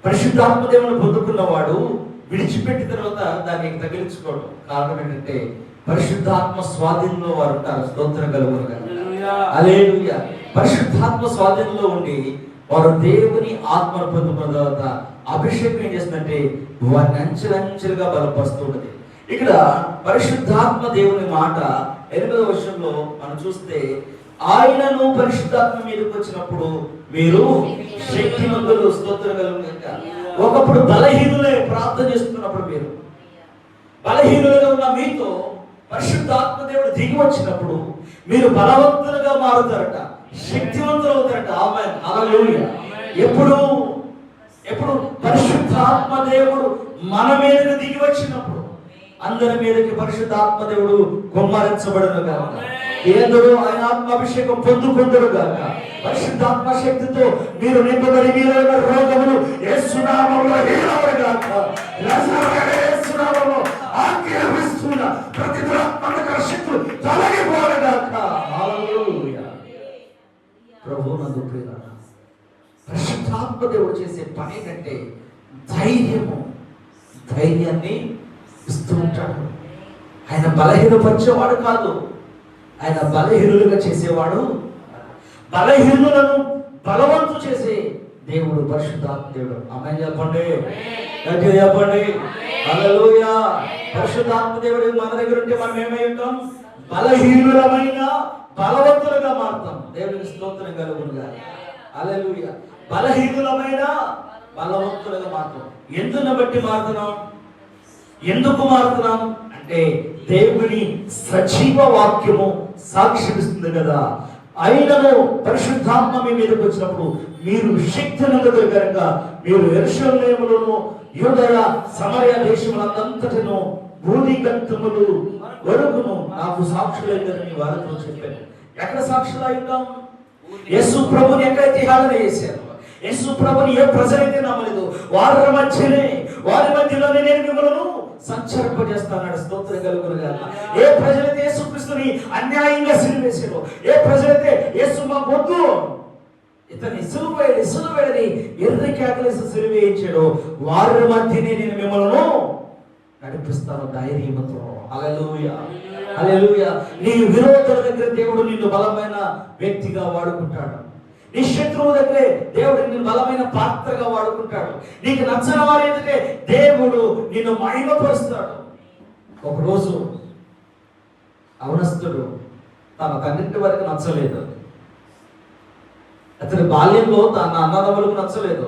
పరిశుద్ధాత్మ దేవుని పొందుకున్నవాడు విడిచిపెట్టిన తర్వాత దాన్ని తగిలించుకోవడం కారణం ఏంటంటే పరిశుద్ధాత్మ స్వాధీనంలో వారు ఉంటారు. స్తోత్రం కలుగునుగా. హల్లెలూయా. పరిశుద్ధాత్మ స్వాధీనంలో ఉండి వారు దేవుని ఆత్మను పొందుకున్న తర్వాత అభిషేకం ఏం చేస్తుందంటే వారిని అంచెలంచెలుగా బలపరుస్తూ ఉన్నది. ఇక్కడ పరిశుద్ధాత్మ దేవుని మాట 8వ వచనంలో మనం చూస్తే, ఆయనను పరిశుద్ధాత్మ మీదకి వచ్చినప్పుడు మీరు శక్తిమంతులు. స్తోత్రం కలుగునుగా. ఒకప్పుడు బలహీనులే ప్రార్థన చేస్తున్నప్పుడు మీరు బలహీనులుగా ఉన్న మీతో పరిశుద్ధాత్మ దేవుడు దిగి వచ్చినప్పుడు మీరు బలవంతులుగా మారుతారట, శక్తివంతులు అవుతారట. ఆమేన్. హల్లెలూయా. ఎప్పుడు పరిశుద్ధాత్మ దేవుడు మన మీదకి దిగి వచ్చినప్పుడు అందరి మీదకి పరిశుద్ధాత్మ దేవుడు కుమ్మరించబడును గాక. ఏదరు ఆయన ఆత్మాభిషేకం పొందుకుందరు గాక. పరిశుద్ధాత్మ శక్తితో మీరు నింపబడి మీలో ఉన్న రోగములు యేసు నామములో హీనమడు గాక. యేసు నామములో ఆజ్ఞాపిస్తున్న ప్రతి దురాత్మక శక్తులు తొలగిపోను గాక. హల్లెలూయా. ప్రభువునందు ప్రియమైన పరిశుద్ధాత్మ దేవుడు చేసే పని ఏంటంటే ధైర్యాన్ని ఇస్తూ ఉంటాడు. ఆయన బలహీనపరిచేవాడు కాదు, ఆయన బలహీనులుగా చేసేవాడు. బలహీనులను బలవంతు చేసే దేవుడు పరిశుద్ధాత్మ దేవుడు. ఆమేన్ చెప్పండి, గట్టిగా చెప్పండి. హల్లెలూయా. పరిశుద్ధాత్మ దేవుడు మన దగ్గర ఉంటే మనం ఏమై ఉంటాం? బలహీనులమైన బలవంతులుగా మారుతాం. దేవునికి స్తోత్రం కలుగునుగా. హల్లెలూయా. బలహీనులమైన బలవంతులుగా మారుతాం. ఎందును బట్టి మారుతున్నాం? ఎందుకు మారుతున్నాం అంటే దేవుని సజీవ వాక్యము సాక్ష్యమిస్తుంది కదా. ఆయనను పరిశుద్ధాత్మ మీ మీదకి వచ్చినప్పుడు మీరు శక్తి నందుతారు కనుక మీరు యెరూషలేములోను యూదయ సమరయ దేశములంతటను భూదిగంతములు వరకును నాకు సాక్షులైందని వారితో చెప్పాను. ఎక్కడ సాక్షులు అయ్యాం? యేసు ప్రభుని ఎక్కడైతే హేళన చేశారు, యేసు ప్రభుని ఏ ప్రజలైతే నమ్మలేదు వారి మధ్యలోనే నేను మిమ్మల్ని సంచరింపజేస్తాడు. స్తోత్రం కలుగునుగా. ఏ ప్రజలైతే యేసుక్రీస్తుని అన్యాయంగా సిలువేశారో, ఏ ప్రజలైతే యేసు మాకు వద్దు ఇతన్ని సిలువేయని ఎర్రి కేకలేసి సిలువేయించాడో వారి మధ్యనే నేను మిమ్మల్ని నడిపిస్తాను ధైర్యంతో. హల్లెలూయా. హల్లెలూయా. నీ విరోధుల దగ్గర దేవుడు నిన్ను బలమైన వ్యక్తిగా వాడుకుంటాడు. నీ శత్రువు దగ్గరే దేవుడు నిన్ను బలమైన పాత్రగా వాడుకుంటాడు. నీకు నచ్చని వారి ఎదుటే దేవుడు నిన్ను మహిమపరుస్తాడు. ఒకరోజు అవనస్తుడు తన తండ్రి వరకు నచ్చలేదు, అతని బాల్యంలో తన అన్నదమ్ములకు నచ్చలేదు.